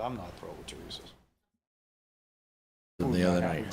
I'm not thrilled with Teresa's. The other night.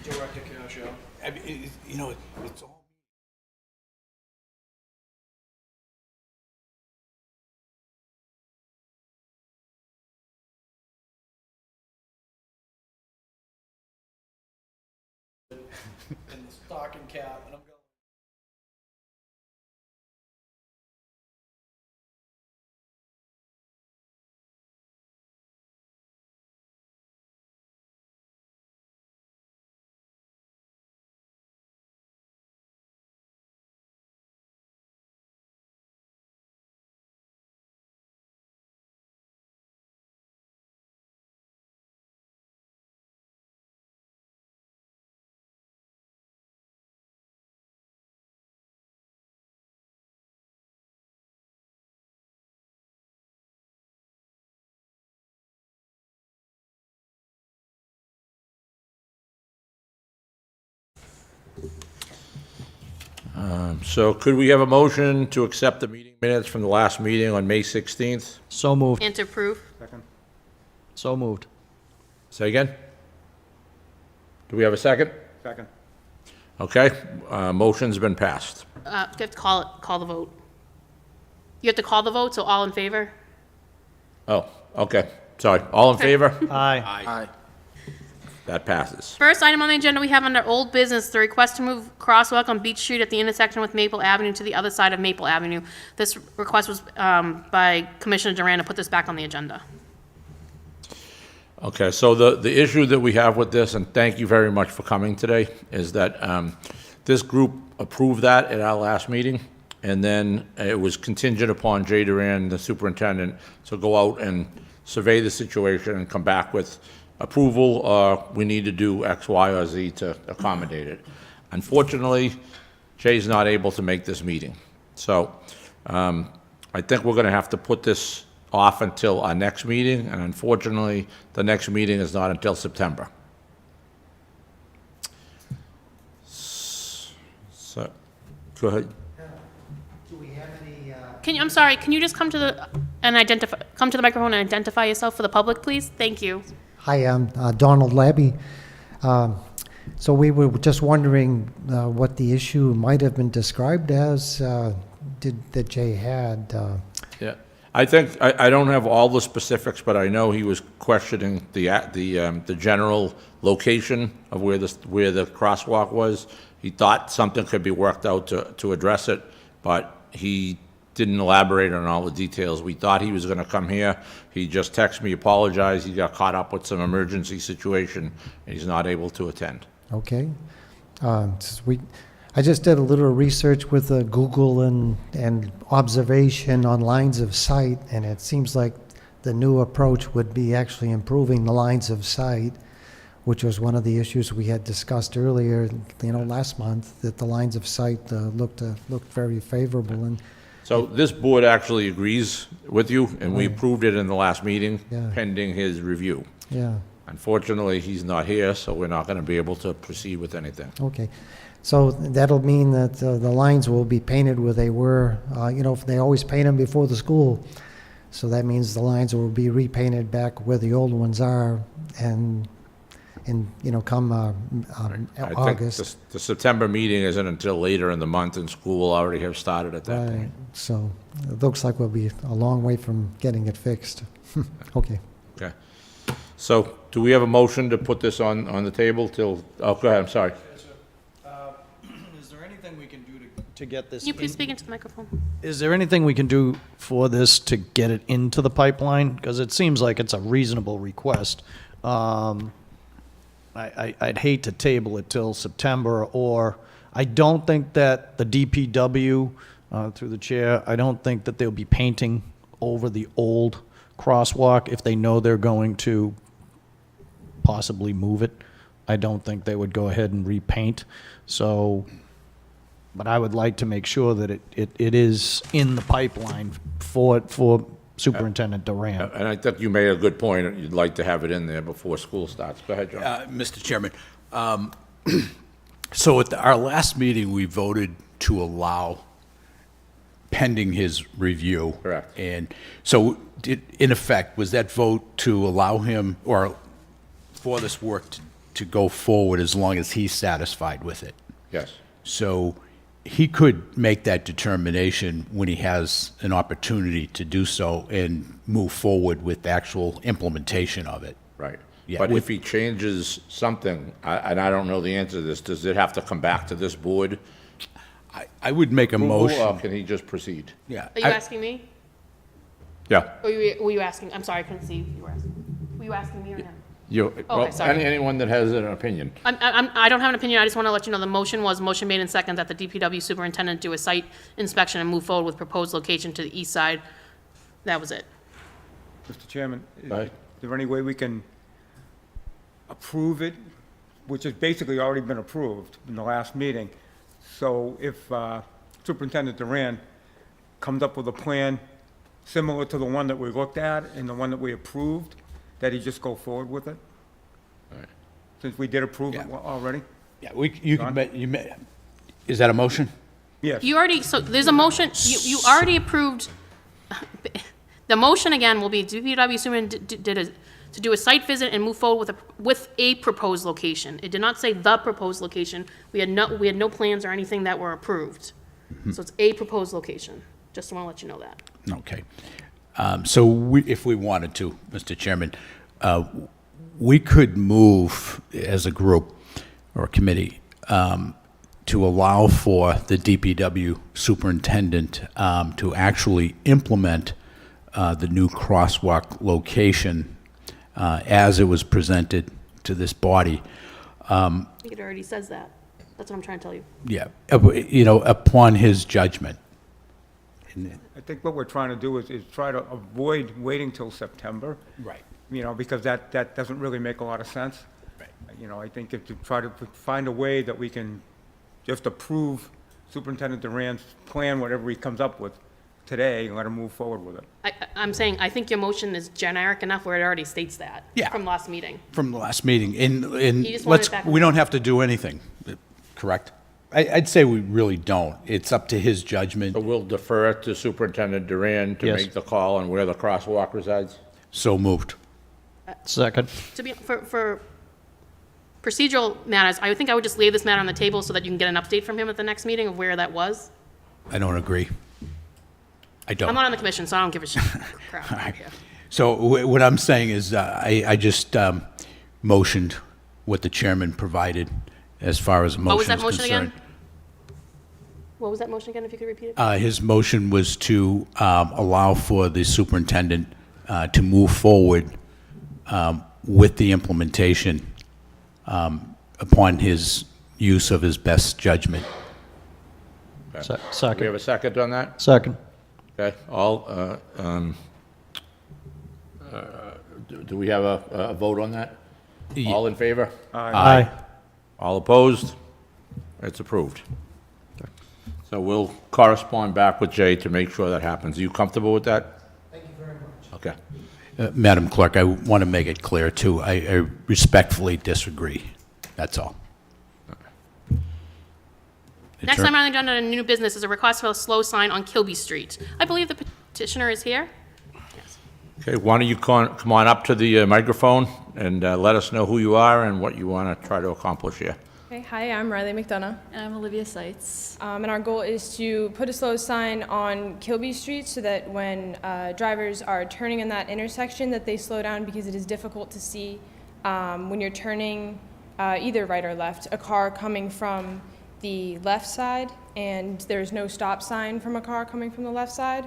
Direct to cash out. I mean, you know, it's all. And the stocking cap, and I'm going. So could we have a motion to accept the meeting minutes from the last meeting on May 16th? So moved. And to approve? So moved. Say again? Do we have a second? Second. Okay, motion's been passed. You have to call the vote. You have to call the vote, so all in favor? Oh, okay, sorry. All in favor? Aye. Aye. That passes. First item on the agenda, we have under old business, the request to move crosswalk on Beach Street at the intersection with Maple Avenue to the other side of Maple Avenue. This request was by Commissioner Duran to put this back on the agenda. Okay, so the issue that we have with this, and thank you very much for coming today, is that this group approved that at our last meeting, and then it was contingent upon Jay Duran, the superintendent, to go out and survey the situation and come back with approval, or we need to do X, Y, or Z to accommodate it. Unfortunately, Jay's not able to make this meeting. So I think we're going to have to put this off until our next meeting, and unfortunately, the next meeting is not until September. So, go ahead. Do we have any, I'm sorry, can you just come to the microphone and identify yourself for the public, please? Thank you. hi, I'm Donald Labby. So we were just wondering what the issue might have been described as that Jay had. Yeah, I think, I don't have all the specifics, but I know he was questioning the general location of where the crosswalk was. He thought something could be worked out to address it, but he didn't elaborate on all the details. We thought he was gonna come here. He just texted me, apologized, he got caught up with some emergency situation, and he's not able to attend. Okay. I just did a little research with Google and observation on lines of sight, and it seems like the new approach would be actually improving the lines of sight, which was one of the issues we had discussed earlier, last month, that the lines of sight looked very favorable. And So this board actually agrees with you, and we approved it in the last meeting, Yeah. pending his review. yeah, Unfortunately, he's not here, so we're not gonna be able to proceed with anything. okay. So that'll mean that the lines will be painted where they were. They always paint them before the school. So that means the lines will be repainted back where the old ones are, and come I think August. the September meeting isn't until later in the month, and school will already have started at that Right, point. so it looks like we'll be a long way from getting it fixed. Okay. Okay. So, do we have a motion to put this on the table till, oh, go ahead, I'm sorry. Is there anything we can do to get this? Can you please speak into the microphone? Is there anything we can do for this to get it into the pipeline? Because it seems like it's a reasonable request. I'd hate to table it till September, or I don't think that the DPW, through the chair, I don't think that they'll be painting over the old crosswalk if they know they're going to possibly move it. I don't think they would go ahead and repaint. So, but I would like to make sure that it is in the pipeline for Superintendent Duran. And I think you made a good point, you'd like to have it in there before school starts. Go ahead, John. Mr. Chairman, so at our last meeting, we voted to allow pending his review. Correct. And so, in effect, was that vote to allow him, or for this work to go forward as long as he's satisfied with it? Yes. So he could make that determination when he has an opportunity to do so and move forward with the actual implementation of it. Right. Yeah, But with- if he changes something, and I don't know the answer to this, does it have to come back to this board? I would make a Approval, motion. or can he just proceed? Yeah. Are you asking me? Yeah. Or were you asking, I'm sorry, I couldn't see who you were asking. Were you asking me or him? Well, sorry. anyone that has an opinion. I don't have an opinion, I just want to let you know the motion made in second that the DPW superintendent do a site inspection and move forward with proposed location to the east side. That was it. Mr. Chairman, is Right. there any way we can approve it, which has basically already been approved in the last meeting? So if Superintendent Duran comes up with a plan similar to the one that we looked at and the one that we approved, that he just go forward with it? Right. Since we did approve it Yeah. already? Yeah, you can, is that a motion? Yes. You already, so there's a motion, you already approved, the motion again will be DPW superintendent to do a site visit and move forward with a proposed location. It did not say the proposed location. We had no plans or anything that were approved. So it's a proposed location. Just want to let you know that. Okay. So if we wanted to, Mr. Chairman, we could move as a group or a committee to allow for the DPW superintendent to actually implement the new crosswalk location as it was presented to this body. I think it already says that. That's what I'm trying to tell you. Yeah, upon his judgment. I think what we're trying to do is try to avoid waiting till September. Right. Because that doesn't really make a lot of sense. Right. I think if to try to find a way that we can just approve Superintendent Duran's plan, whatever he comes up with today, and let him move forward with it. I'm saying, I think your motion is generic enough where it already states that. Yeah. From last meeting. From the last meeting, and You just want it back. we don't have to do anything, correct? I'd say we really don't. It's up to his judgment, So we'll defer it to Superintendent Duran to Yes. make the call on where the crosswalk resides? so moved. Second. For procedural matters, I think I would just lay this matter on the table so that you can get an update from him at the next meeting of where that was. I don't agree. I don't. I'm not on the commission, so I don't give a shit. Crap. All right. Yeah. So what I'm saying is, I just motioned what the chairman provided as far as a What was motion that is motion again? concerned. What was that motion again, if you could repeat it? His motion was to allow for the superintendent to move forward with the implementation upon his use of his best judgment. Do we Second. have a second on that? Second. Okay, do we have a vote on that? All in favor? Aye. All opposed? It's approved. So we'll correspond back with Jay to make sure that happens. Are you comfortable with that? Thank you very much. Okay. Madam Clerk, I want to make it clear, too, I respectfully disagree. That's all. Next time on the agenda, new business is a request for a slow sign on Kilby Street. I believe the petitioner is here. Yes. Okay, why don't you come on up to the microphone and let us know who you are and what you want to try to accomplish here. Okay, hi, I'm Riley McDonough, And I'm Olivia Seitz. and our goal is to put a slow sign on Kilby Street so that when drivers are turning in that intersection, that they slow down because it is difficult to see when you're turning either right or left, a car coming from the left side, and there's no stop sign from a car coming from the left side,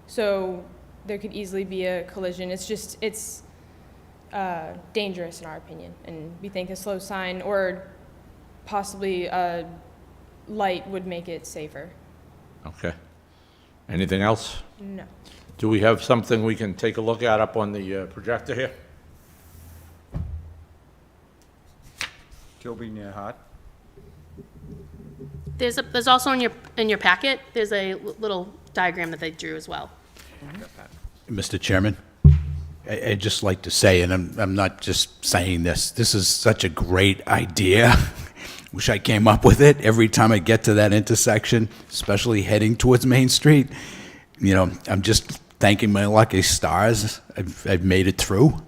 so there could easily be a collision. It's dangerous in our opinion, and we think a slow sign or possibly a light would make it safer. Okay. Anything else? No. Do we have something we can take a look at up on the projector here? Kilby near Hart. There's also in your packet, there's a little diagram that they drew as well. Mr. Chairman, I'd just like to say, and I'm not just saying this is such a great idea. Wish I came up with it every time I get to that intersection, especially heading towards Main Street. I'm just thanking my lucky stars. I've made it through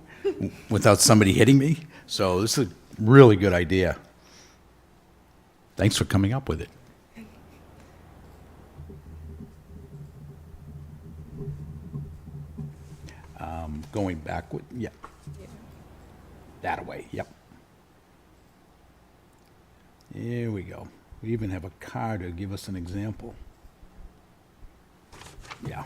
without somebody hitting me. So this is a really good idea. Thanks for coming up with it. Going backward, yep. That way, yep. Here we go. We even have a car to give us an example. Yeah.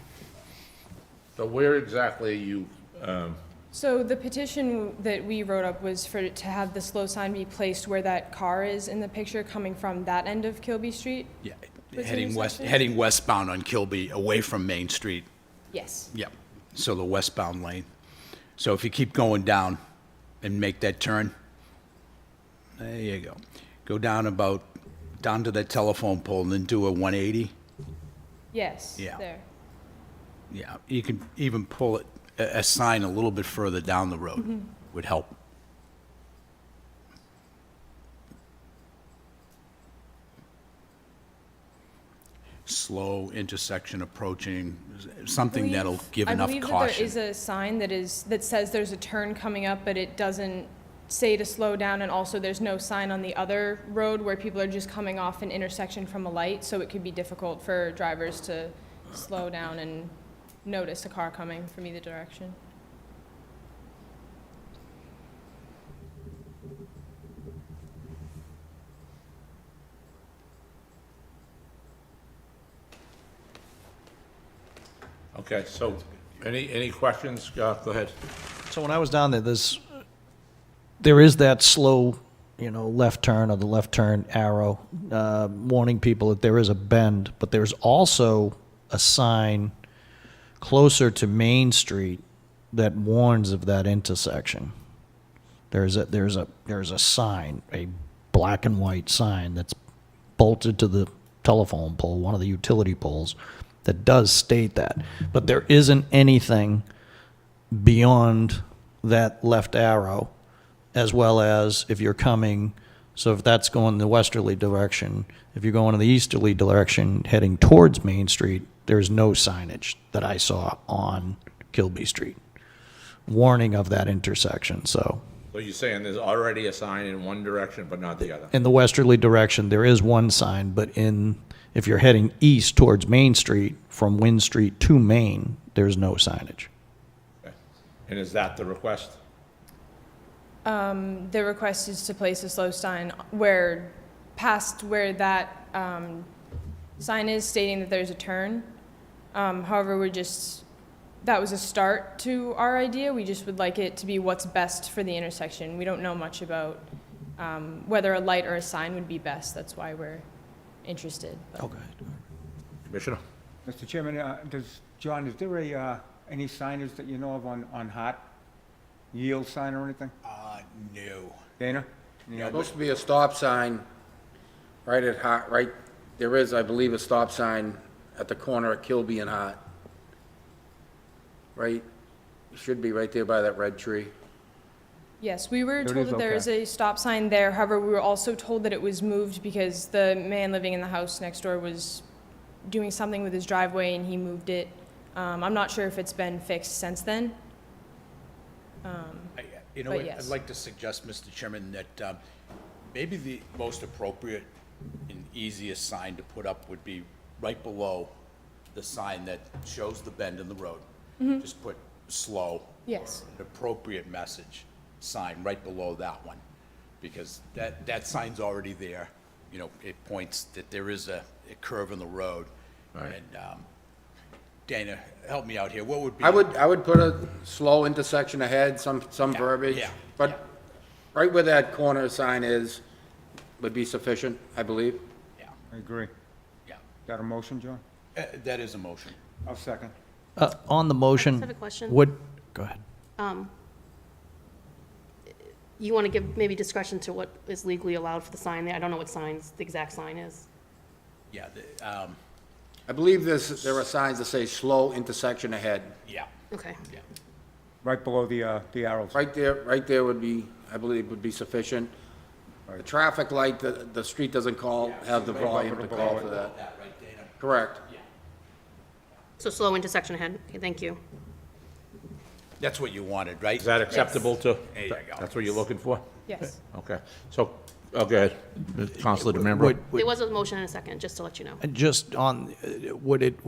So where exactly are you, So the petition that we wrote up was to have the slow sign be placed where that car is in the picture coming from that end of Kilby Street? Yeah, Which heading intersection? westbound on Kilby, away from Main Street. Yes. Yep, so the westbound lane. So if you keep going down and make that turn, there you go. Go down to that telephone pole and then do a 180. Yes, Yeah. there. Yeah, you can even pull it, a sign a little bit further down the road would help. Slow intersection approaching, something that'll give enough I believe that there caution. is a sign that says there's a turn coming up, but it doesn't say to slow down, and also there's no sign on the other road where people are just coming off an intersection from a light, so it could be difficult for drivers to slow down and notice a car coming from either direction. okay, so any questions? Go ahead. So when I was down there, there is that slow, left turn or the left turn arrow, warning people that there is a bend, but there's also a sign closer to Main Street that warns of that intersection. There's a sign, a black and white sign that's bolted to the telephone pole, one of the utility poles, that does state that. But there isn't anything beyond that left arrow, as well as if you're coming, so if that's going the westerly direction, if you're going in the easterly direction heading towards Main Street, there's no signage that I saw on Kilby Street warning of that intersection. So So you're saying there's already a sign in one direction, but not the other? in the westerly direction, there is one sign, but if you're heading east towards Main Street, from Wynn Street to Main, there's no signage. Okay. And is that the request? The request is to place a slow sign past where that sign is, stating that there's a turn. However, that was a start to our idea. We just would like it to be what's best for the intersection. We don't know much about whether a light or a sign would be best. That's why we're interested. Okay. Commissioner? Mr. Chairman, John, is there any signage that you know of on Hart? Yield sign or anything? No. Dana? There's supposed to be a stop sign right at Hart, right, there is, I believe, a stop sign at the corner of Kilby and Hart. Right, it should be right there by that red tree. Yes, we were There it told is, that there is a stop sign there. However, we were also told that it was moved because the man living in the house next door was doing something with his driveway and he moved it. I'm not sure if it's been fixed since then. But I'd yes. like to suggest, Mr. Chairman, that maybe the most appropriate and easiest sign to put up would be right below the sign that shows the bend in the road. Just put slow. Yes. An appropriate message sign right below that one, because that sign's already there. It points that there is a curve in the road. Right. And Dana, help me out here. What would be? I would put a slow intersection ahead, some verbiage. yeah, But right where that corner sign is would be sufficient, I believe. Yeah, I agree. yeah. Got a motion, John? That is a motion. I'll second. On the motion. I have a question. Go ahead. You want to give maybe discretion to what is legally allowed for the sign there? I don't know what signs, the exact sign is. Yeah, I believe there are signs that say slow intersection ahead. yeah, Okay. yeah. Right below the arrows. Right there would be, I believe, would be sufficient. The traffic light, the street doesn't have the volume to call for that. That right, Dana? Correct. So slow intersection ahead. Okay, thank you. That's what you wanted, right? Is that acceptable to? There you go. That's what you're looking for? Yes. Okay. So, okay, Counselor DeMembro? There was a motion in a second, just to let you know. Just on, would it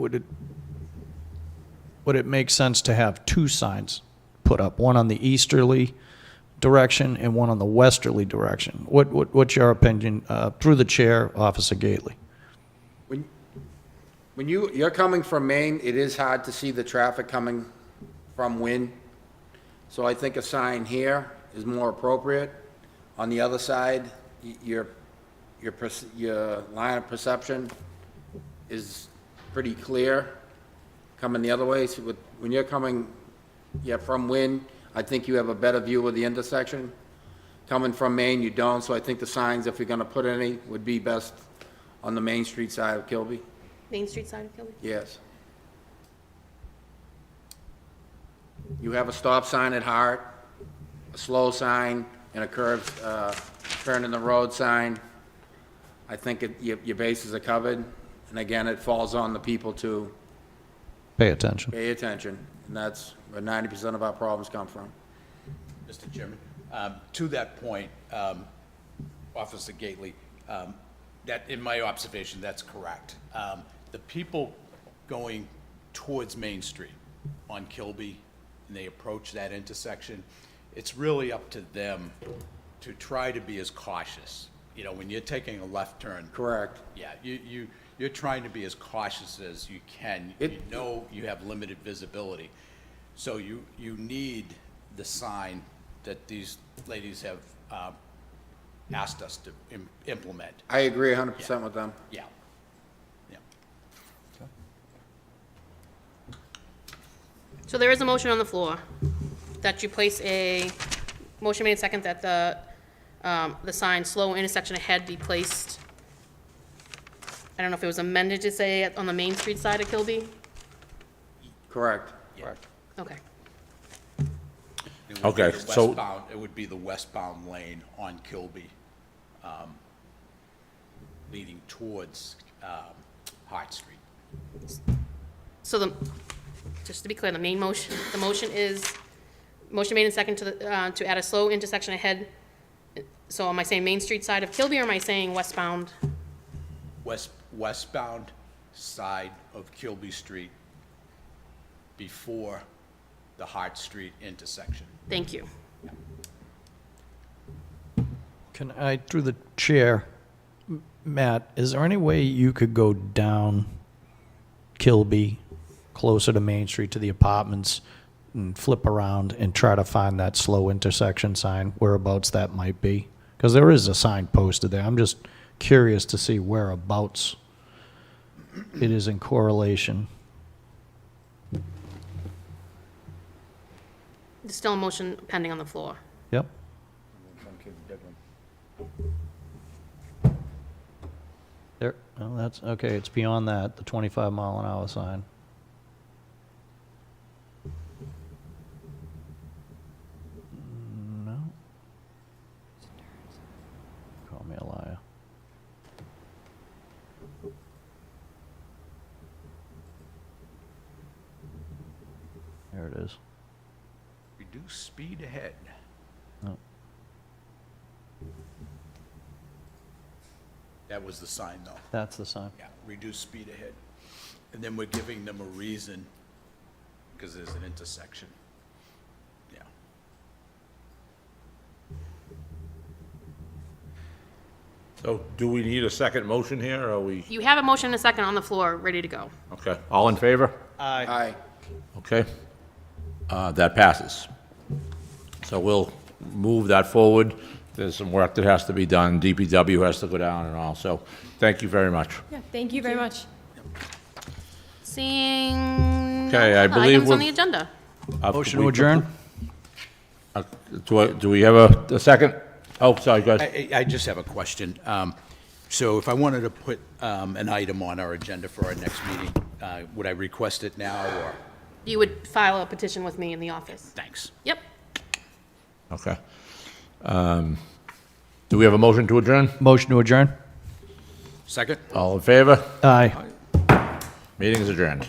make sense to have two signs put up, one on the easterly direction and one on the westerly direction? What's your opinion, through the chair, Officer Gately? When you're coming from Maine, it is hard to see the traffic coming from Wynn. So I think a sign here is more appropriate. On the other side, your line of perception is pretty clear coming the other way. So when you're coming, from Wynn, I think you have a better view of the intersection. Coming from Maine, you don't, so I think the signs, if you're gonna put any, would be best on the Main Street side of Kilby. Main Street side of Kilby? Yes. You have a stop sign at Hart, a slow sign, and a curved, turn in the road sign. I think your bases are covered, and again, it falls on the people to Pay attention. pay attention, and that's where 90% of our problems come from. Mr. Chairman, to that point, Officer Gately, that, in my observation, that's correct. The people going towards Main Street on Kilby, and they approach that intersection, it's really up to them to try to be as cautious. When you're taking a left turn. Correct. Yeah, you're trying to be as cautious as you can. You have limited visibility. So you need the sign that these ladies have asked us to implement. I agree 100% with them. Yeah. Yeah. So there is a motion on the floor that you place a, motion made second that the sign slow intersection ahead be placed. I don't know if it was amended to say on the Main Street side of Kilby? Correct. Okay. It would be Okay, the so- westbound- It would be the westbound lane on Kilby, leading towards Hart Street. So just to be clear, the motion is, motion made and second to add a slow intersection ahead. So am I saying Main Street side of Kilby, or am I saying westbound? Westbound side of Kilby Street before the Hart Street intersection. Thank you. Can I, through the chair, Matt, is there any way you could go down Kilby, closer to Main Street to the apartments, and flip around and try to find that slow intersection sign, whereabouts that might be? Because there is a sign posted there. I'm just curious to see whereabouts it is in correlation. There's still a motion pending on the floor. Yep. There, well, that's, okay, it's beyond that, the 25 mile an hour sign. No. Call me a liar. There it is. Reduce speed ahead. Oh. That was the sign, though. That's the sign. Yeah, reduce speed ahead. And then we're giving them a reason, because there's an intersection. Yeah. So do we need a second motion here, or are we, You have a motion and a second on the floor, ready to go. okay, all in favor? Aye. Okay. That passes. So we'll move that forward. There's some work that has to be done. DPW has to go down and all, so thank you very much. Yeah, thank you very much. Seeing Okay, no I other believe items on we're- the agenda. Motion to adjourn? Do we have a second? Oh, sorry, go ahead. I just have a question. So if I wanted to put an item on our agenda for our next meeting, would I request it now, or? You would file a petition with me in the office. Thanks. Yep. Okay. Do we have a motion to adjourn? Motion to adjourn? Second? All in favor? Aye. Meeting is adjourned.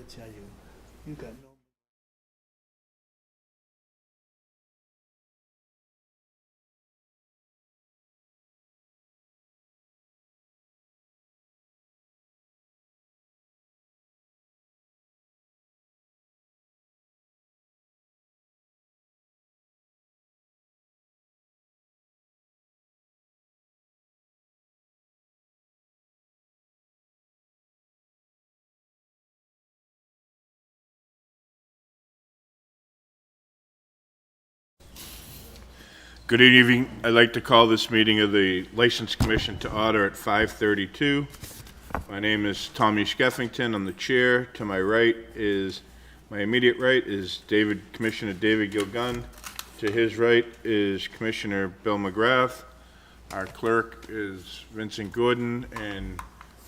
tell you, you got no. Good evening. I'd like to call this meeting of the License Commission to order at 5:32. My name is Tommy Skeffington. I'm the chair. To my right is, my immediate right is Commissioner David Gilgun. To his right is Commissioner Bill McGrath. Our clerk is Vincent Gordon, and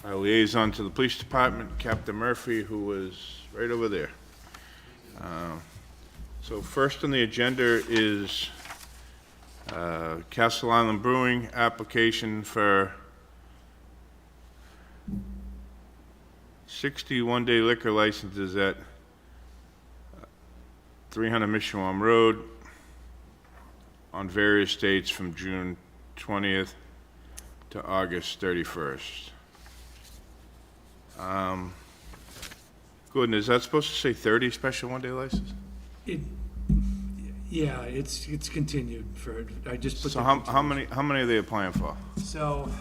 our liaison to the police department, Captain Murphy, who was right over there. So first on the agenda is Castle Island Brewing application for 61-day liquor licenses at 300 Mishawam Road on various dates from June 20th to August 31st. Gordon, is that supposed to say 30 special one-day license? Yeah, it's continued for, I just put. So how many are they applying for? So.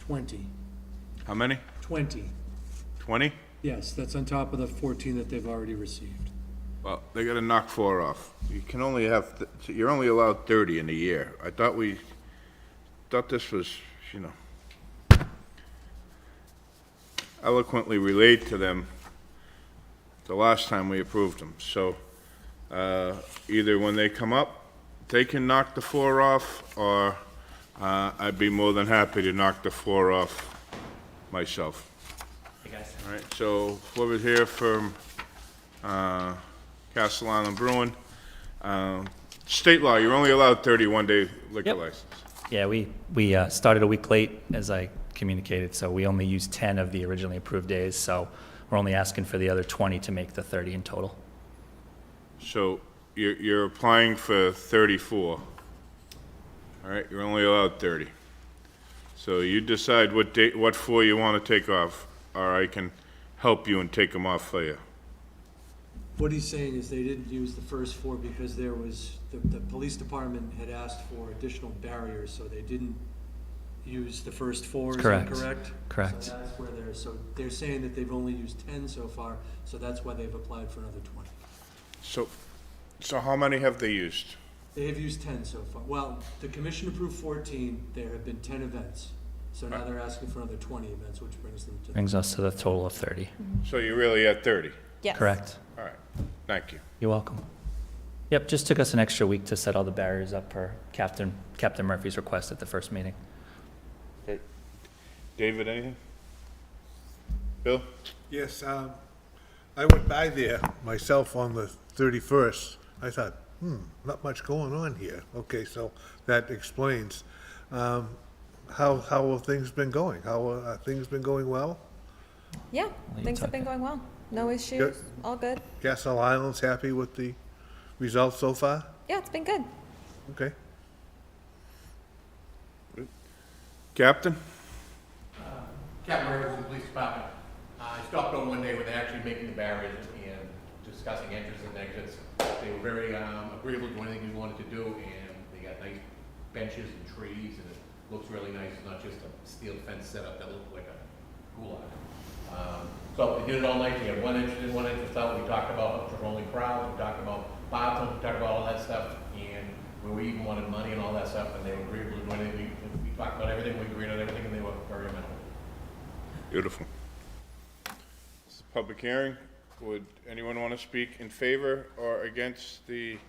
$20. How many? 20. 20? Yes, that's on top of the 14 that they've already received. Well, they gotta knock 4 off. You can only have, you're only allowed 30 in a year. I thought this was, eloquently relayed to them the last time we approved them. So, either when they come up, they can knock the 4 off, or, I'd be more than happy to knock the 4 off myself. Hey, guys. All right, so over here from, Castle Island Brewing. State law, you're only allowed 31-day liquor Yep. license. Yeah, we started a week late, as I communicated, so we only used 10 of the originally approved days, so we're only asking for the other 20 to make the 30 in total. So you're applying for 34. All right, you're only allowed 30. So you decide what date, what 4 you want to take off, or I can help you and take them off for you. What he's saying is they didn't use the first 4 because there was, the police department had asked for additional barriers, so they didn't use the first 4, is that Correct. correct? Correct. So that's where so they're saying that they've only used 10 so far, so that's why they've applied for another 20. So how many have they used? They have used 10 so far. Well, the commission approved 14, there have been 10 events. So now they're asking for another 20 events, which brings them to. Brings us to the total of 30. So you're really at 30. Yes. Correct. All right, thank you. You're welcome. Yep, just took us an extra week to set all the barriers up per Captain Murphy's request at the first meeting. Okay. David, anything? Bill? Yes, I went by there myself on the 31st. I thought, not much going on here. Okay, so that explains. How have things been going? How have things been going well? Yeah, you things have talk. been going well. No issues, Good. all good. Castle Island's happy with the results so far? Yeah, it's been good. Okay. Captain? Captain Murphy from the police department. I stopped on one day when they're actually making the barriers and discussing entrances and exits. They were very agreeable to anything we wanted to do, and they got nice benches and trees, and it looks really nice. It's not just a steel fence setup that looks like a gulag. So they did it all night. They had one entrance in, one entrance out. We talked about rolling crowds. We talked about bathrooms. We talked about all that stuff, and we even wanted money and all that stuff, and they were agreeable to do anything. We talked about everything. We agreed on everything, and they were very amenable. Beautiful. This is a public hearing. Would anyone want to speak in favor or against the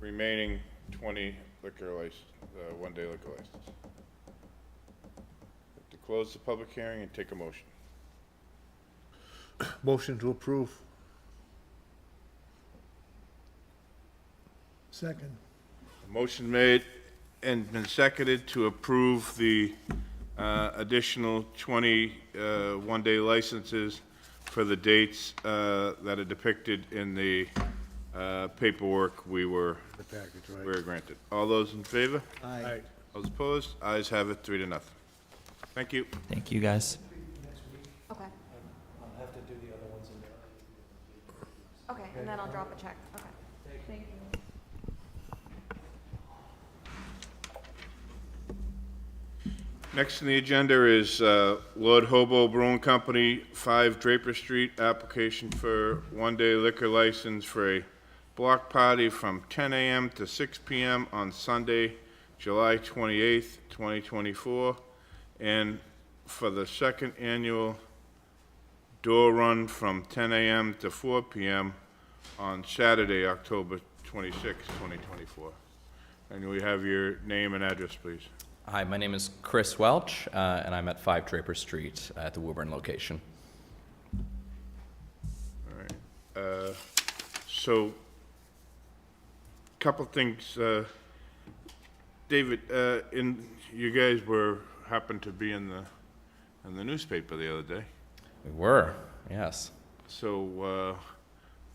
remaining 20 liquor license, one-day liquor license? To close the public hearing and take a motion. Motion to approve. Second. Motion made and been seconded to approve the additional 20 one-day licenses for the dates that are depicted in the paperwork we were granted. All those in favor? Aye. Those opposed? Ayes have it, 3-0. Thank you. Thank you, guys. Okay. I'll have to do the other ones in there. Okay, and then I'll drop a check. Okay. Thank you. Next on the agenda is Lord Hobo Brewing Company, 5 Draper Street, application for one-day liquor license for a block party from 10 a.m. to 6 p.m. on Sunday, July 28th, 2024, and for the second annual door run from 10 a.m. to 4 p.m. on Saturday, October 26th, 2024. And we have your name and address, please. Hi, my name is Chris Welch, and I'm at 5 Draper Street at the Woburn location. All right. So, couple things. David, you guys happened to be in the newspaper the other day. We were, yes. So,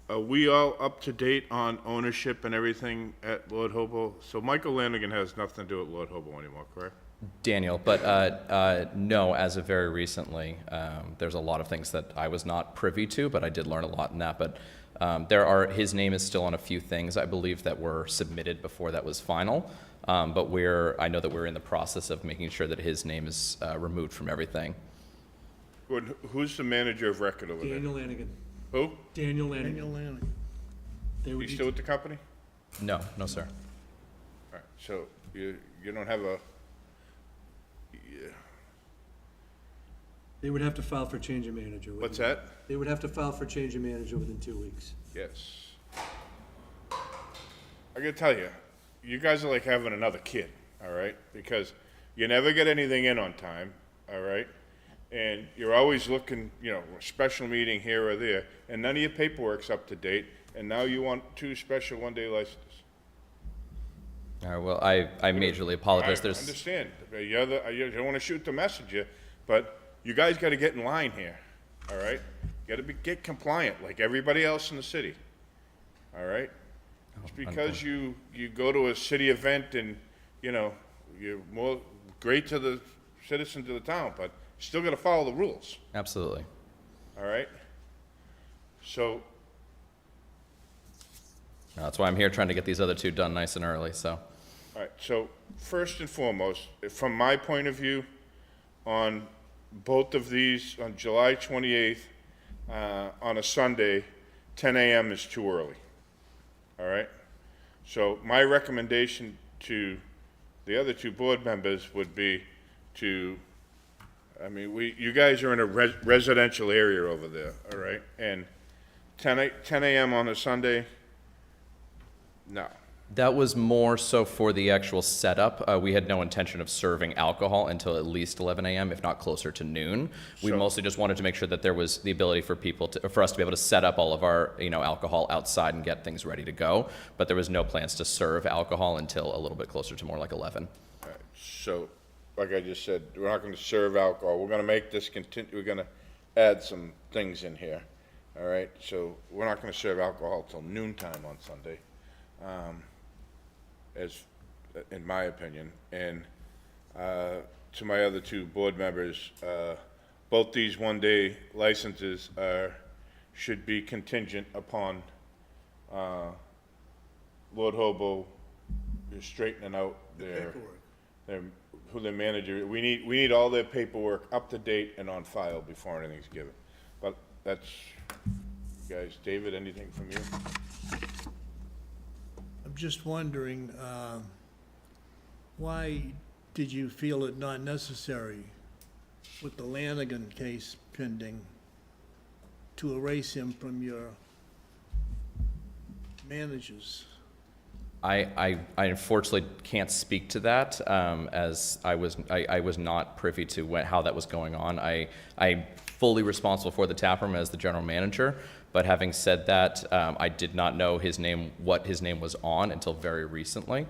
are we all up to date on ownership and everything at Lord Hobo? So Michael Lanigan has nothing to do with Lord Hobo anymore, correct? Daniel, but no, as of very recently, there's a lot of things that I was not privy to, but I did learn a lot in that. But his name is still on a few things, I believe, that were submitted before that was final. But I know that we're in the process of making sure that his name is removed from everything. Good. Who's the manager of record over there? Daniel Lanigan. Who? Daniel Lanigan. They would You need still with the company? No, no, sir. All right, so you don't have a, They would have to file for change of manager. what's that? They would have to file for change of manager within 2 weeks. Yes. I gotta tell you, you guys are like having another kid, all right? Because you never get anything in on time, all right? And you're always looking, a special meeting here or there, and none of your paperwork's up to date, and now you want 2 special one-day licenses. All right, well, I majorly apologize. I understand. You don't want to shoot the messenger, but you guys got to get in line here, all right? You got to get compliant like everybody else in the city, all right? It's because you go to a city event and, you're more great to the citizens of the town, but you still got to follow the rules, Absolutely. all right? So, That's why I'm here trying to get these other 2 done nice and early, so. all right, so first and foremost, from my point of view, on both of these, on July 28th, on a Sunday, 10 a.m. is too early, all right? So my recommendation to the other 2 board members would be to, you guys are in a residential area over there, all right? And 10 a.m. on a Sunday, no. That was more so for the actual setup. We had no intention of serving alcohol until at least 11 a.m., if not closer to noon. We mostly just wanted to make sure that there was the ability for for us to be able to set up all of our, alcohol outside and get things ready to go. But there was no plans to serve alcohol until a little bit closer to more like 11. All right, so, like I just said, we're not going to serve alcohol. We're going to make this continue. We're going to add some things in here. All right, so we're not going to serve alcohol till noontime on Sunday, as in my opinion. And to my other 2 board members, both these one-day licenses should be contingent upon Lord Hobo straightening out who their manager. We need all their paperwork up to date and on file before anything's given. But that's, you guys. David, anything from you? I'm just wondering, why did you feel it not necessary with the Lanigan case pending to erase him from your managers? I unfortunately can't speak to that, as I was not privy to how that was going on. I'm fully responsible for the taproom as the general manager, but having said that, I did not know what his name was on until very recently.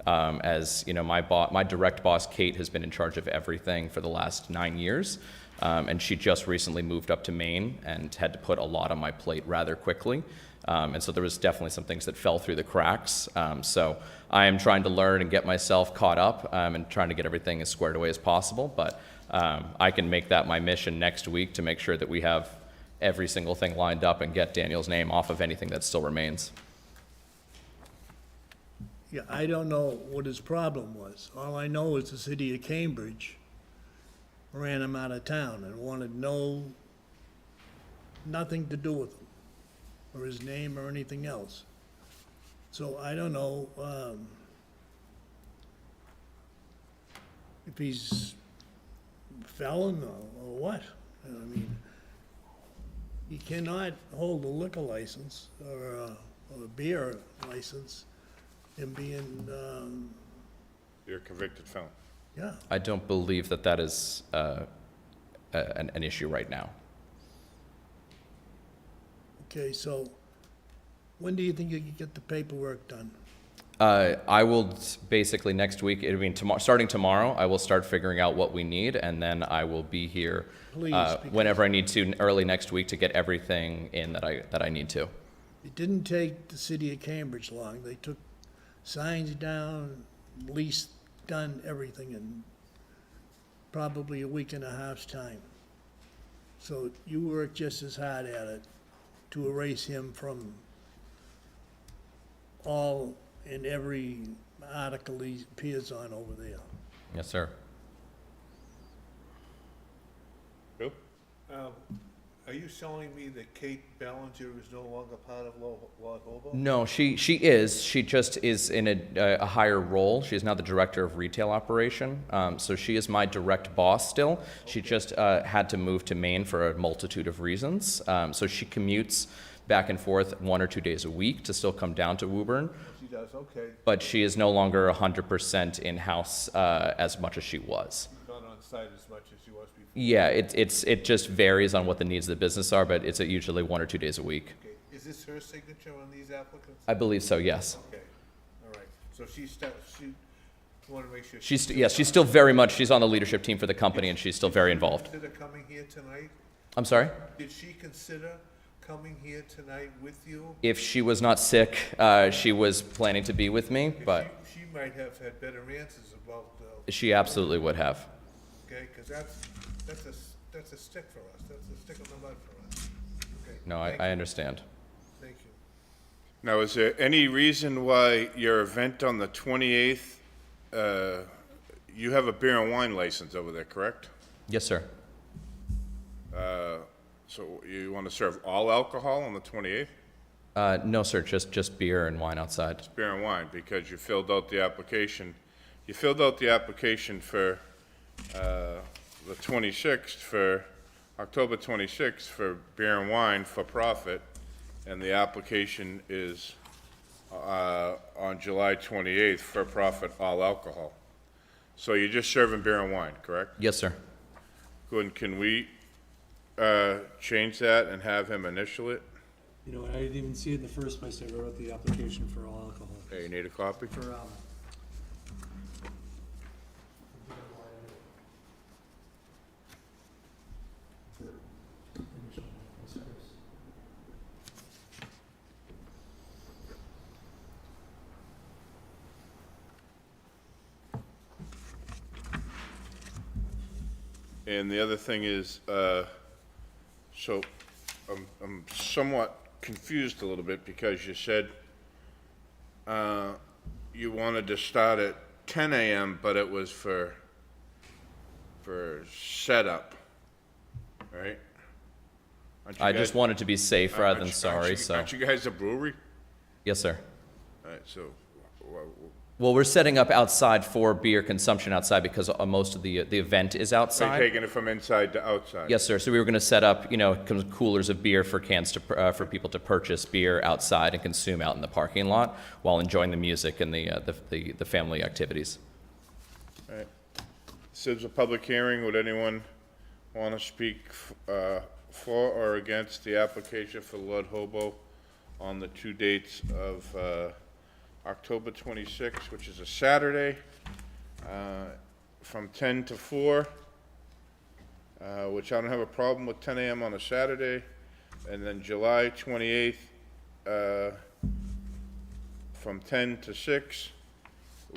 As you know, my direct boss, Kate, has been in charge of everything for the last 9 years. And she just recently moved up to Maine and had to put a lot on my plate rather quickly. And so there was definitely some things that fell through the cracks. So I am trying to learn and get myself caught up and trying to get everything as squared away as possible. But I can make that my mission next week to make sure that we have every single thing lined up and get Daniel's name off of anything that still remains. Yeah, I don't know what his problem was. All I know is the city of Cambridge ran him out of town and wanted nothing to do with him, or his name or anything else. So I don't know, if he's a felon or what. I mean, you cannot hold a liquor license or a beer license and being, You're a convicted felon. yeah. I don't believe that that is an issue right now. Okay, so when do you think you can get the paperwork done? I will basically next week, starting tomorrow, I will start figuring out what we need, and then I will be here Please, because- whenever I need to, early next week, to get everything in that I need to. It didn't take the city of Cambridge long. They took signs down, lease done, everything in probably a week and a half's time. So you worked just as hard at it to erase him from all and every article he appears on over there. Yes, sir. Bill? Are you telling me that Kate Ballinger is no longer part of Log Hobo? No, she is. She just is in a higher role. She is now the director of retail operation. So she is my direct boss still. She just had to move to Maine for a multitude of reasons. So she commutes back and forth 1 or 2 days a week to still come down to Woburn. She does, okay. But she is no longer 100% in-house as much as she was. Not on site as much as she was before. Yeah, it just varies on what the needs of the business are, but it's usually 1 or 2 days a week. Okay, is this her signature on these applicants? I believe so, yes. Okay, all right. So she want to make sure. She's still very much, she's on the leadership team for the company, and she's still very involved. Consider coming here tonight? I'm sorry? Did she consider coming here tonight with you? If she was not sick, she was planning to be with me, but She might have had better answers about, she absolutely would have. okay, because that's a stick for us. That's a stick in the mud for us. Okay. No, thank I you. understand. Thank you. Now, is there any reason why your event on the 28th, you have a beer and wine license over there, correct? Yes, sir. So you want to serve all alcohol on the 28th? No, sir, just beer and wine outside. Beer and wine, because you filled out the application. You filled out the application for the 26th, for October 26th, for beer and wine for profit, and the application is on July 28th for profit, all alcohol. So you're just serving beer and wine, correct? Yes, sir. Good, and can we change that and have him initial it? You know, I didn't even see it in the first place. I wrote out the application for all alcohol. Hey, you need a copy? For, And the other thing is, so I'm somewhat confused a little bit because you said you wanted to start at 10 a.m., but it was for setup, right? Aren't you I guys- just wanted to be safe rather than aren't you- sorry, so. Aren't you guys a brewery? Yes, sir. All right, so, Well, we're setting up outside for beer consumption outside because most of the event is are you outside. taking it from inside to outside? Yes, sir. So we were going to set up, coolers of beer for cans for people to purchase beer outside and consume out in the parking lot while enjoying the music and the family activities. All right. This is a public hearing. Would anyone want to speak for or against the application for Lud Hobo on the 2 dates of October 26th, which is a Saturday, from 10 to 4, which I don't have a problem with 10 a.m. on a Saturday. And then July 28th, from 10 to 6,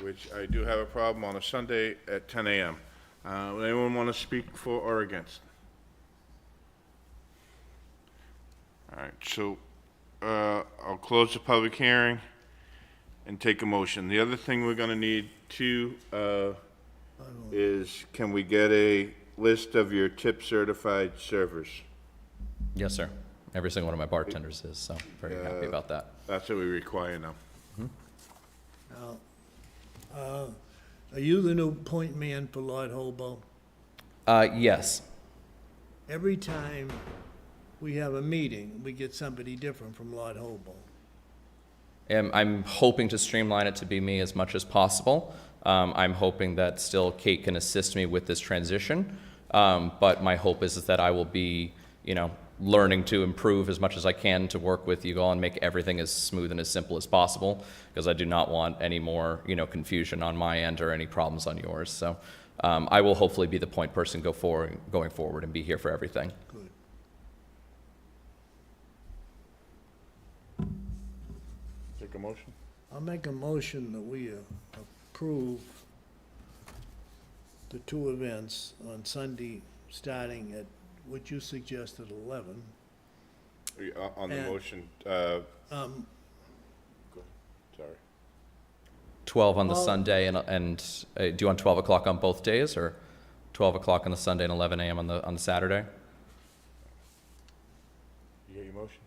which I do have a problem on a Sunday at 10 a.m. Would anyone want to speak for or against? All right, so I'll close the public hearing and take a motion. The other thing we're going to need too is, can we get a list of your tip certified servers? Yes, sir. Every single one of my bartenders is, so very happy about that. That's what we require now. Now, are you the new point man for Lord Hobo? Yes. Every time we have a meeting, we get somebody different from Lord Hobo. I'm hoping to streamline it to be me as much as possible. I'm hoping that still Kate can assist me with this transition. But my hope is that I will be, learning to improve as much as I can to work with you all and make everything as smooth and as simple as possible, because I do not want any more, confusion on my end or any problems on yours. So I will hopefully be the point person going forward and be here for everything. Good. Take a motion? I'll make a motion that we approve the two events on Sunday, starting at what you suggested, 11. On the And, motion, go ahead. Sorry. 12 on the Well- Sunday and do you want 12 o'clock on both days, or 12 o'clock on the Sunday and 11 a.m. on the Saturday? You get your motion?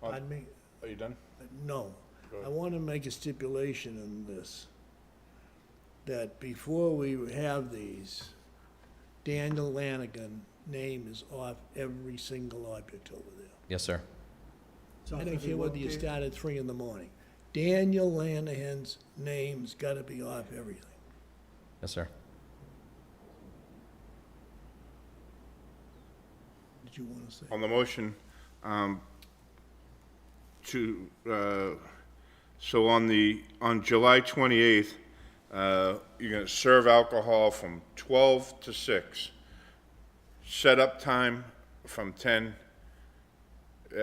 Pardon me? Are you done? No. Go ahead. I want to make a stipulation in this, that before we have these, Daniel Lanigan name is off every single object over there. Yes, sir. I don't care whether you start at 3 in the morning. Daniel Lanahan's name's got to be off everything. Yes, sir. Did you want to say? On the motion, so on July 28th, you're going to serve alcohol from 12 to 6. Set up time from 10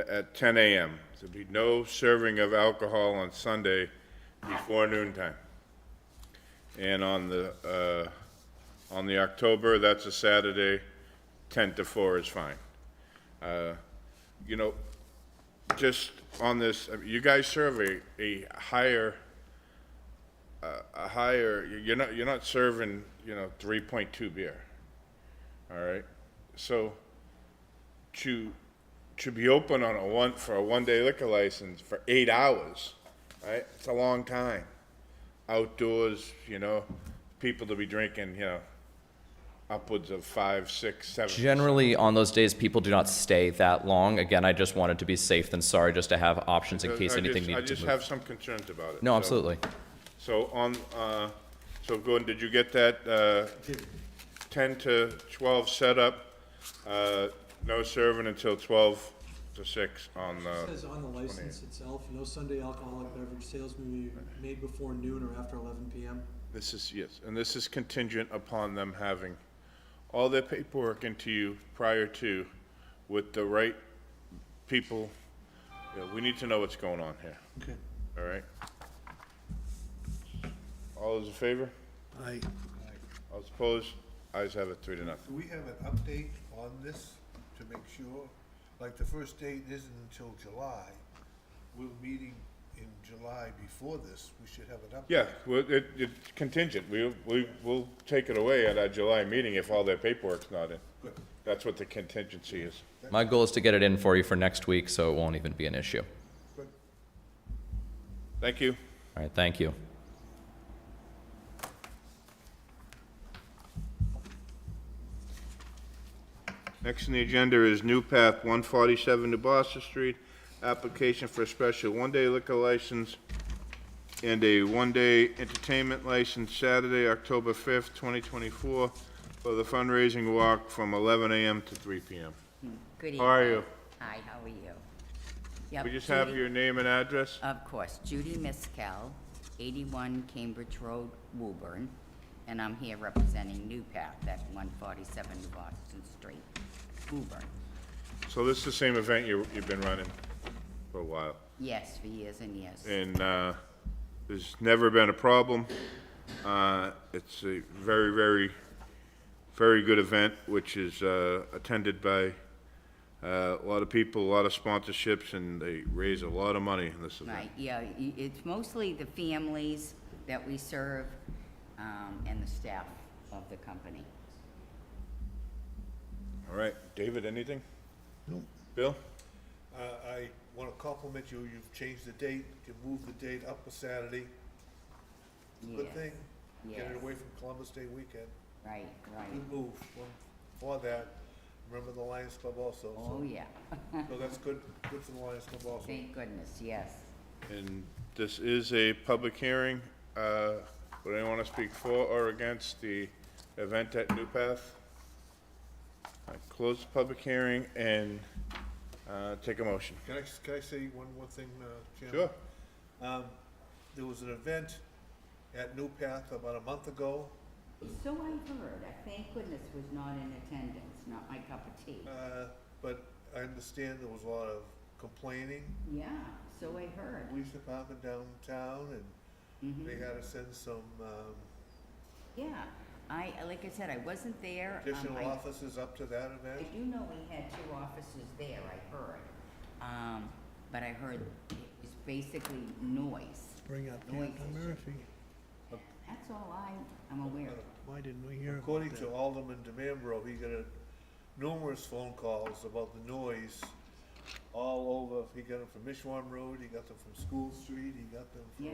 at 10 a.m. There'll be no serving of alcohol on Sunday before noontime. And on the October, that's a Saturday, 10 to 4 is fine. Just on this, you guys serve a higher, you're not serving, 3.2 beer. All right? So to be open on for a one-day liquor license for 8 hours, right? It's a long time. Outdoors, people to be drinking, upwards of 5, 6, 7. Generally, on those days, people do not stay that long. Again, I just wanted to be safe than sorry, just to have options in case anything needed to move. I just have some concerns about it. No, absolutely. So Gordon, did you get that 10 to 12 set up? No serving until 12 to 6 on It the says on the license itself, no Sunday alcoholic beverage sales may be made before noon or after 11 p.m. This is, yes, and this is contingent upon them having all their paperwork into you prior to, with the right people. We need to know what's going on here. Okay. All right? All those in favor? I, All those opposed? Ayes have it, 3-0. Do we have an update on this to make sure? Like, the first date isn't until July. We're meeting in July before this. We should have an update. Yeah, well, it's contingent. We'll take it away at our July meeting if all their paperwork's not in. Good. That's what the contingency is. My goal is to get it in for you for next week, so it won't even be an issue. Good. Thank you. All right, thank you. Next on the agenda is New Path, 147 New Boston Street, application for a special one-day liquor license and a one-day entertainment license Saturday, October 5th, 2024, for the fundraising walk from 11 a.m. to 3 p.m. Good evening. How are you? Hi, how are you? Yep, We just have Judy- your name and address? Of course, Judy Miskel, 81 Cambridge Road, Woburn, and I'm here representing New Path at 147 Boston Street, Woburn. So this is the same event you've been running for a while? Yes, for years and years. And there's never been a problem. It's a very, very, very good event, which is attended by a lot of people, a lot of sponsorships, and they raise a lot of money in this event. Right, yeah, it's mostly the families that we serve, and the staff of the company. All right, David, anything? No. Bill? I want to compliment you, you've changed the date, you moved the date up a Saturday. Good Yes, thing, get it yes. away from Columbus Day weekend. Right, right. Good move. Well, for that, remember the Lions Club also. so- Oh, yeah. So that's good for the Lions Club also. Thank goodness, yes. And this is a public hearing. Would anyone want to speak for or against the event at New Path? I close the public hearing and take a motion. Can I say one more thing, Chairman? Sure. There was an event at New Path about a month ago. So I heard, I thank goodness was not in attendance, not my cup of tea. But I understand there was a lot of complaining. Yeah, so I heard. Police department downtown, and they had to send some Yeah, like I said, I wasn't there. additional I officers up to that event. do know we had 2 officers there, I heard. But I heard it was basically noise. Bring up Noise Captain issue. Murphy. That's all I'm aware of. Why didn't we hear about According that? to Alderman DeMambro, he got numerous phone calls about the noise all over. He got them from Mishwan Road, he got them from School Street, he got them from... Yeah,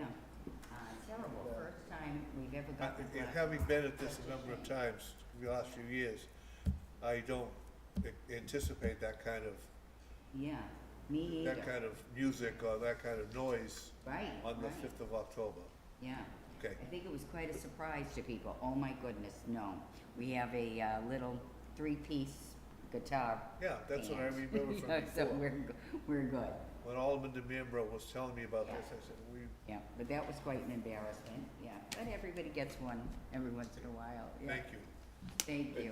terrible. First time we've ever got And this. having been at this a number of times in the last few years, I don't anticipate that kind of, Yeah, me either. that kind of music or that kind of noise Right, on the right. 5th of October. Yeah. Okay. I think it was quite a surprise to people. Oh, my goodness, no. We have a little 3-piece guitar. Yeah, that's what I band. remember from Yeah, so before. we're good. When Alderman DeMambro was telling me about this, I said, Yeah, but that was quite an embarrassment, yeah. But everybody gets one every once in a while. Yeah. thank you. Thank you.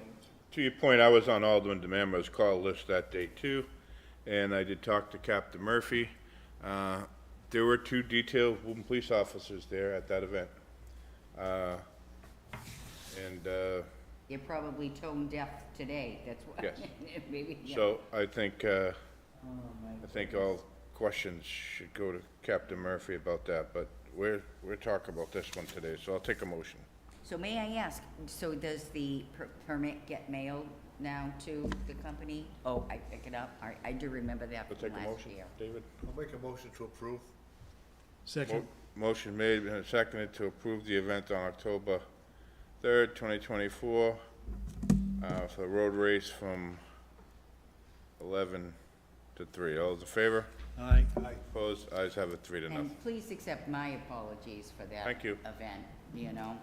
To your point, I was on Alderman DeMambro's call list that day too, and I did talk to Captain Murphy. There were 2 detailed Woburn police officers there at that event. You're probably tone deaf today, that's why. Yes. Maybe, yeah. So I think, Oh, my I think all questions should go to Captain Murphy about that, but we're talking about this one today, so I'll take a motion. So may I ask, so does the permit get mailed now to the company? Oh, I pick it up. All right, I do remember that We'll from take a last motion, year. David? I'll make a motion to approve. Second. Motion made and seconded to approve the event on October 3rd, 2024, for the road race from 11 to 3. All those in favor? Aye. Opposed? Ayes have it 3-0. And please accept my apologies for that Thank you. event, you know,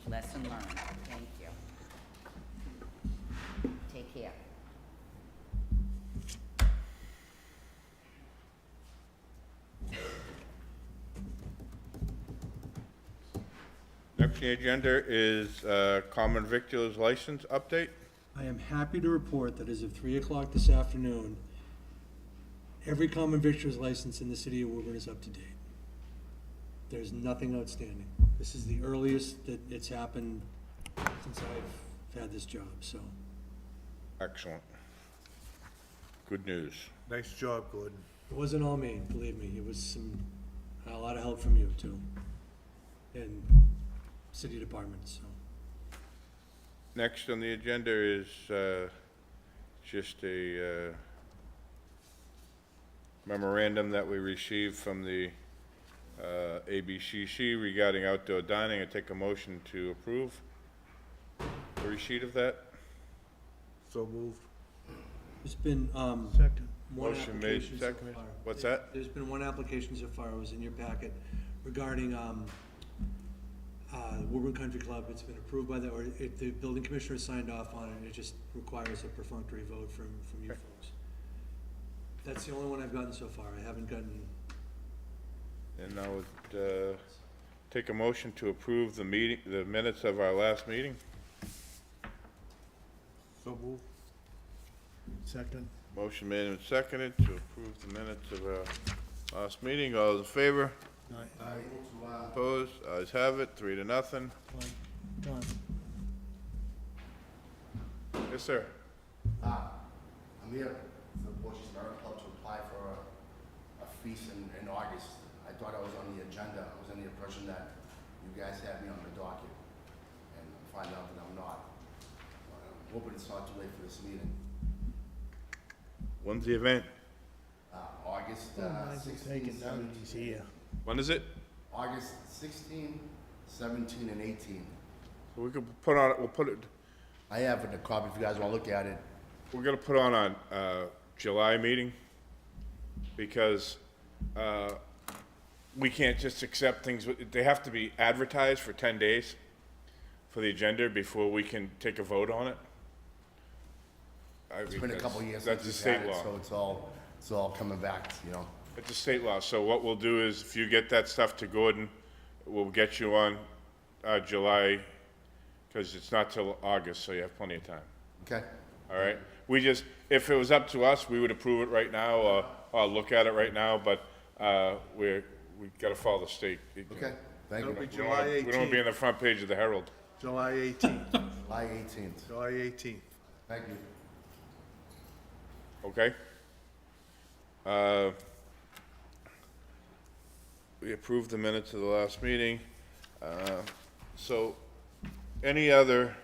lesson learned. Thank you. Take care. Next on the agenda is common victuals license update. I am happy to report that as of 3 o'clock this afternoon, every common victuals license in the city of Woburn is up to date. There's nothing outstanding. This is the earliest that it's happened since I've had this job, so. Excellent. Good news. Nice job, Gordon. It wasn't all me, believe me. It was a lot of help from you too. And city departments, so. Next on the agenda is just a memorandum that we received from the ABCC regarding outdoor dining. I take a motion to approve the receipt of that. So moved. There's been, Second. one Motion made, application so seconded. far. What's that? There's been one application so far, it was in your packet, regarding, Woburn Country Club. It's been approved by the building commissioner signed off on it, it just requires a perfunctory vote from you folks. That's the only one I've gotten so far. I haven't gotten, And I would take a motion to approve the meeting, the minutes of our last meeting. So move. Second. Motion made and seconded to approve the minutes of our last meeting. All those in favor? Aye. Opposed? Ayes have it, 3-0. John. Yes, sir. I'm here for the Portuguese American Club to apply for a feast in August. I thought I was on the agenda. I was under the impression that you guys had me on the docket, and I find out that I'm not. I'm hoping it's not too late for this meeting. When's the event? August Don't mind him 16, taking down 17. he's here. When is it? August 16, 17, and 18. So we could put on, we'll put it, I have a copy if you guys want to look at it. we're gonna put on a July meeting because we can't just accept things, they have to be advertised for 10 days for the agenda before we can take a vote on it. It's been a couple years That's since a we've state had it, law. so it's all coming back, you know. It's a state law, so what we'll do is, if you get that stuff to Gordon, we'll get you on July, because it's not till August, so you have plenty of time. Okay. All right? We just, if it was up to us, we would approve it right now, or look at it right now, but we've got to follow the state. Okay, thank you. It'll be We don't July wanna- We don't want to be 18th. on the front page of the Herald. July 18th. July 18th. July 18th. Thank you. Okay? We approved the minutes of the last meeting. So, any other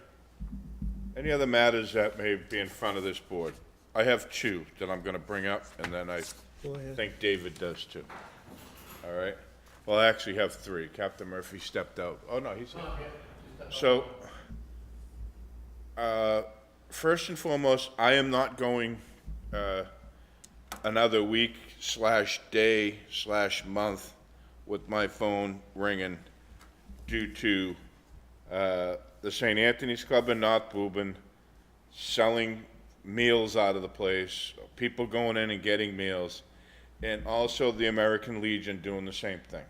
matters that may be in front of this board? I have two that I'm gonna bring up, and then I Go ahead. think David does too. All right? Well, I actually have three. Captain Murphy stepped out. Oh, no, he's here. So, first and foremost, I am not going another week / day / month with my phone ringing due to the St. Anthony's Club in North Woburn selling meals out of the place, people going in and getting meals, and also the American Legion doing the same thing.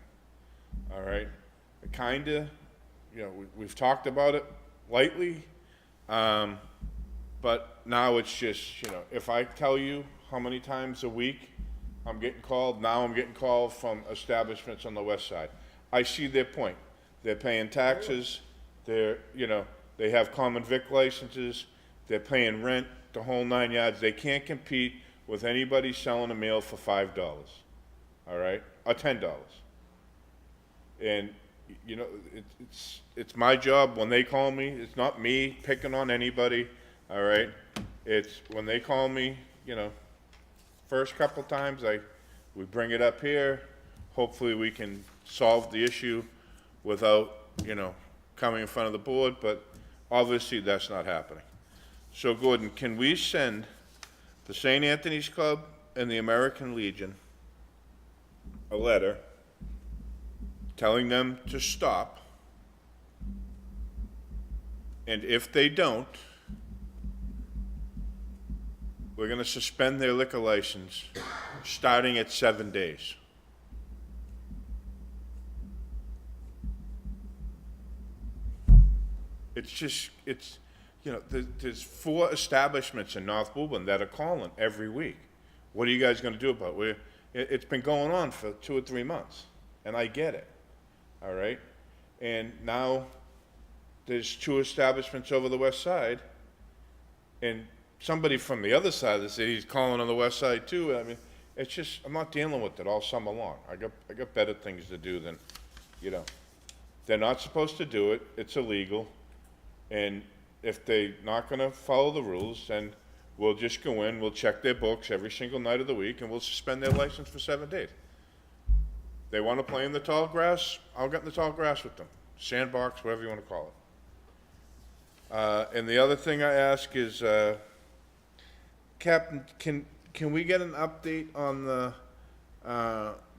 All right? Kinda, you know, we've talked about it lightly, but now it's just, you know, if I tell you how many times a week I'm getting called, now I'm getting called from establishments on the west side. I see their point. They're paying taxes, they're, you know, they have common vic licenses, they're paying rent, the whole 9 yards. They can't compete with anybody selling a meal for $5, all right, or $10. And, you know, it's my job when they call me, it's not me picking on anybody, all right? It's when they call me, you know, first couple times, we bring it up here. Hopefully we can solve the issue without, you know, coming in front of the board, but obviously that's not happening. So Gordon, can we send the St. Anthony's Club and the American Legion a letter telling them to stop? And if they don't, we're going to suspend their liquor license starting at 7 days. It's just, it's, you know, there's 4 establishments in North Woburn that are calling every week. What are you guys going to do about it? It's been going on for 2 or 3 months, and I get it, all right? And now there's 2 establishments over the west side, and somebody from the other side of the city is calling on the west side too. I mean, it's just, I'm not dealing with it all summer long. I got better things to do than, you know, they're not supposed to do it. It's illegal. And if they're not gonna follow the rules, then we'll just go in, we'll check their books every single night of the week, and we'll suspend their license for 7 days. They wanna play in the tall grass, I'll get in the tall grass with them. Sandbox, whatever you wanna call it. And the other thing I ask is, Captain, can we get an update on the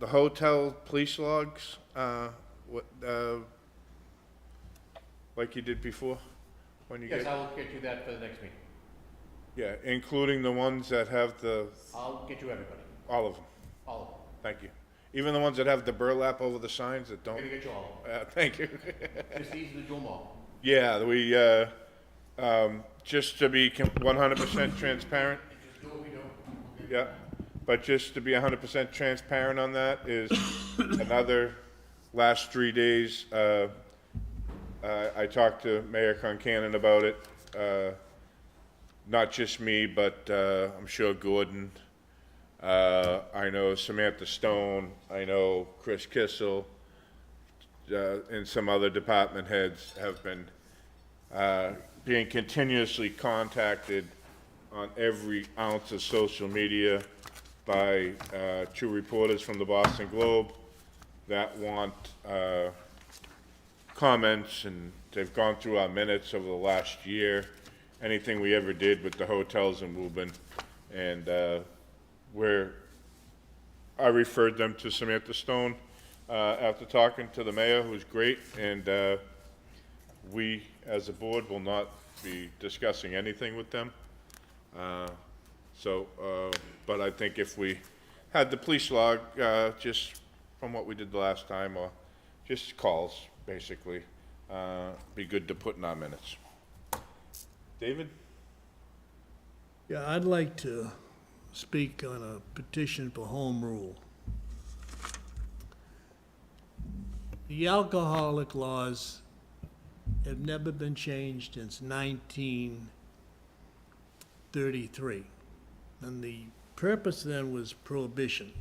hotel police logs? Like you did before? When you Yes, get, I will get you that for the next meeting. Yeah, including the ones that have the, I'll get you everybody, all of them. all of them. Thank you. Even the ones that have the burlap over the signs that I'm don't? gonna get you all of them. Thank you. It's easy to do them all. Yeah, we, just to be 100% transparent, Just do what we do. yeah, but just to be 100% transparent on that is another last 3 days, I talked to Mayor Concanon about it, not just me, but, I'm sure Gordon, I know Samantha Stone, I know Chris Kissel, and some other department heads have been being continuously contacted on every ounce of social media by two reporters from the Boston Globe that want comments, and they've gone through our minutes over the last year, anything we ever did with the hotels in Woburn, and I referred them to Samantha Stone after talking to the mayor, who's great, and we, as a board, will not be discussing anything with them. But I think if we had the police log, just from what we did the last time, or just calls, basically, be good to put in our minutes. David? Yeah, I'd like to speak on a petition for home rule. The alcoholic laws have never been changed since 1933. And the purpose then was prohibition,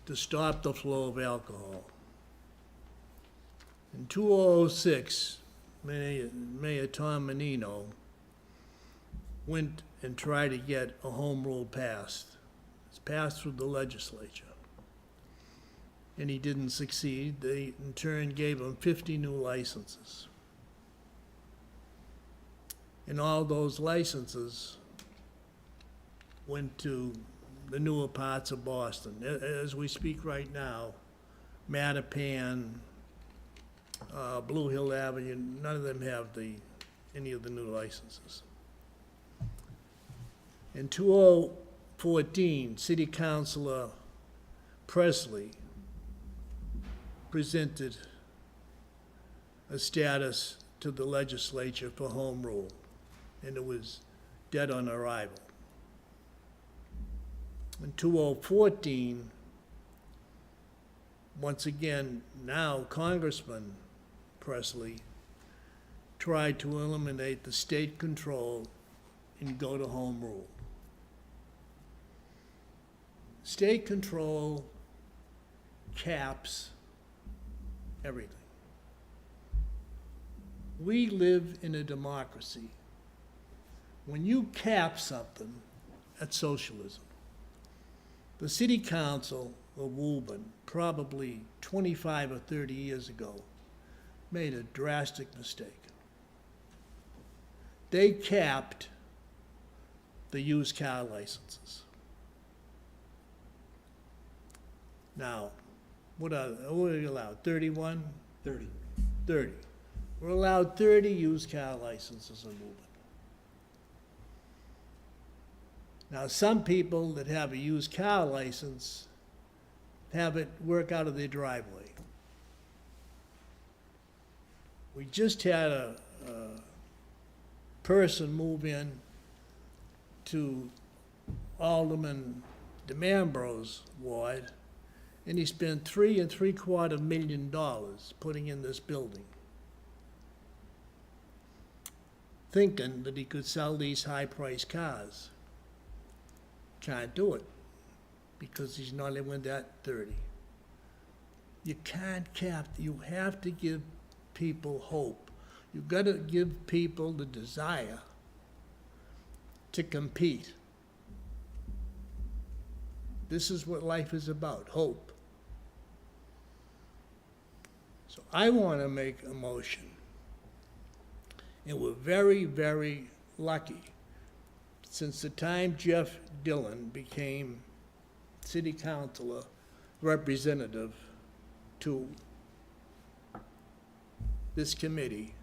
to stop the flow of alcohol. In 2006, Mayor Tom Menino went and tried to get a home rule passed. It's passed through the legislature. And he didn't succeed. They, in turn, gave him 50 new licenses. And all those licenses went to the newer parts of Boston. As we speak right now, Mattapan, Blue Hill Avenue, none of them have any of the new licenses. In 2014, City Councilor Presley presented a status to the legislature for home rule, and it was dead on arrival. In 2014, once again, now Congressman Presley tried to eliminate the state control and go to home rule. State control caps everything. We live in a democracy. When you cap something, that's socialism. The city council of Woburn, probably 25 or 30 years ago, made a drastic mistake. They capped the used car licenses. Now, what are we allowed, 31? 30. 30. We're allowed 30 used car licenses in Woburn. Now, some people that have a used car license have it work out of their driveway. We just had a person move in to Alderman DeMambro's ward, and he spent $3.75 million putting in this building, thinking that he could sell these high-priced cars. Can't do it, because he's not living that 30. You can't cap, you have to give people hope. You've got to give people the desire to compete. This is what life is about, hope. So I want to make a motion, and we're very, very lucky. Since the time Jeff Dillon became city councilor representative to this committee,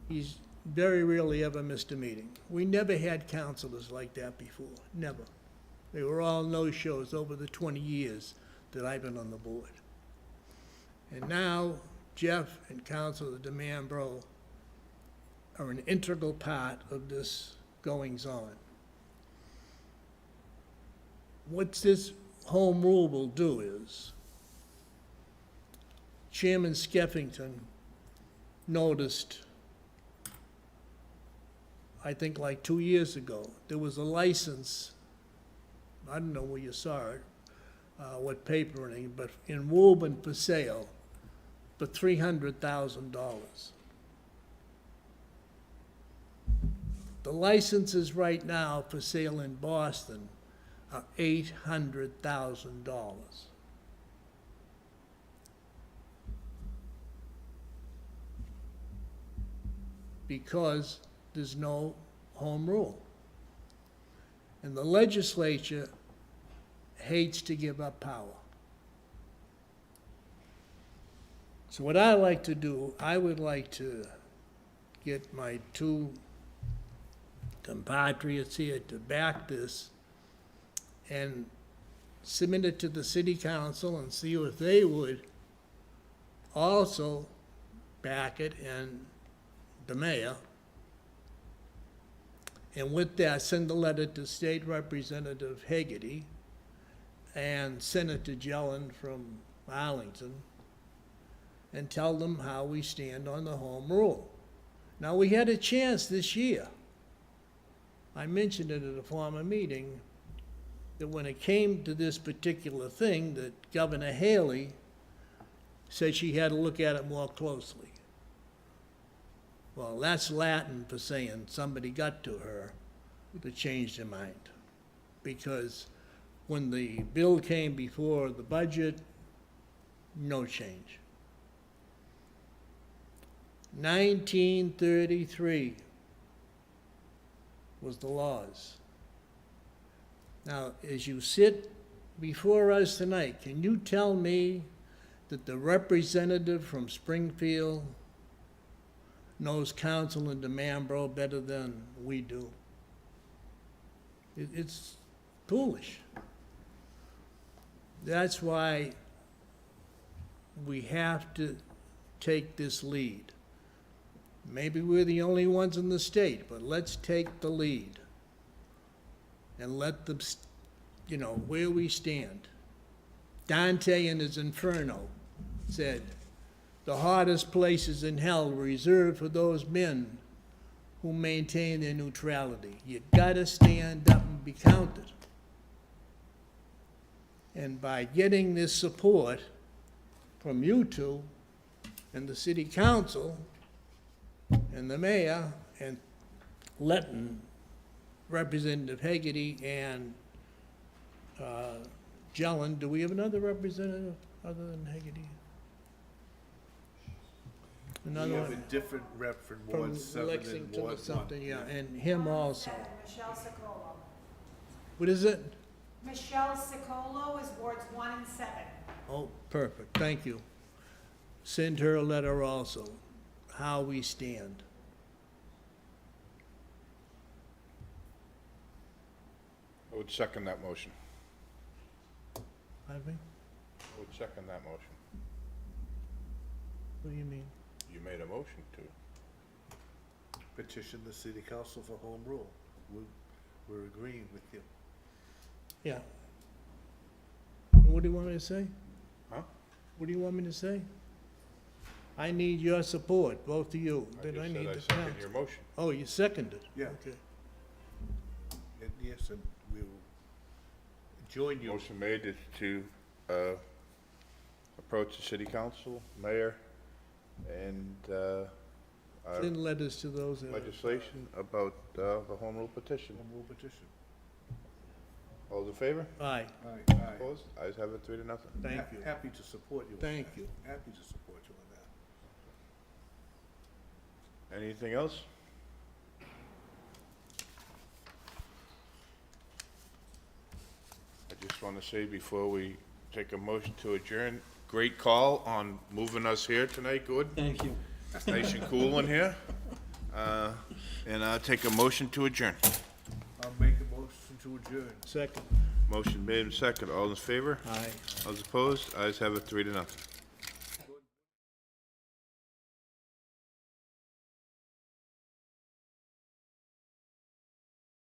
he's very rarely ever missed a meeting. We never had counselors like that before, never. They were all no-shows over the 20 years that I've been on the board. And now, Jeff and Councilor DeMambro are an integral part of this goings-on. What this home rule will do is, Chairman Skeffington noticed, I think like 2 years ago, there was a license, I don't know where you saw it, what papering, but in Woburn for sale for $300,000. The licenses right now for sale in Boston are $800,000. Because there's no home rule. And the legislature hates to give up power. So what I like to do, I would like to get my two compatriots here to back this and submit it to the city council and see if they would also back it, and the mayor. And with that, send a letter to State Representative Hagerty and Senator Jelen from Arlington and tell them how we stand on the home rule. Now, we had a chance this year. I mentioned it at a former meeting, that when it came to this particular thing, that Governor Haley said she had to look at it more closely. Well, that's Latin for saying somebody got to her to change their mind. Because when the bill came before the budget, no change. 1933 was the laws. Now, as you sit before us tonight, can you tell me that the representative from Springfield knows Councilor DeMambro better than we do? It's foolish. That's why we have to take this lead. Maybe we're the only ones in the state, but let's take the lead and let them, you know, where we stand. Dante in his Inferno said, the hottest places in hell were reserved for those men who maintain their neutrality. You gotta stand up and be counted. And by getting this support from you two and the city council and the mayor and letting Representative Hagerty and Jelen, do we have another representative other than Hagerty? Another We have a one different rep for from Ward 7 and Lexington or Ward 1. something, yeah, and him also. Michelle Sicolo. What is it? Michelle Sicolo is wards 1 and 7. Oh, perfect, thank you. Send her a letter also, how we stand. I would second that motion. Pardon me? I would second that motion. What do you mean? You made a motion to. Petition the city council for home rule. We're agreeing with you. Yeah. What do you want me to say? Huh? What do you want me to say? I need your support, both of you, I but just I said need I the second council. your motion. Oh, you seconded? Yeah. Okay. And yes, and we will join you. Motion made is to approach the city council, mayor, and our Send letters to those that. legislation about the home rule petition. Home rule petition. All those in favor? Aye, Aye. Opposed? Ayes have it 3-0. thank you. Happy to support you. on Thank that. you. Happy to support you on that. Anything else? I just want to say before we take a motion to adjourn, great call on moving us here tonight, Gordon. Thank you. Nice and cool in here. And I'll take a motion to adjourn. I'll make a motion to adjourn. Second. Motion made and second. All in favor? Aye. All opposed? Ayes have it, 3-0.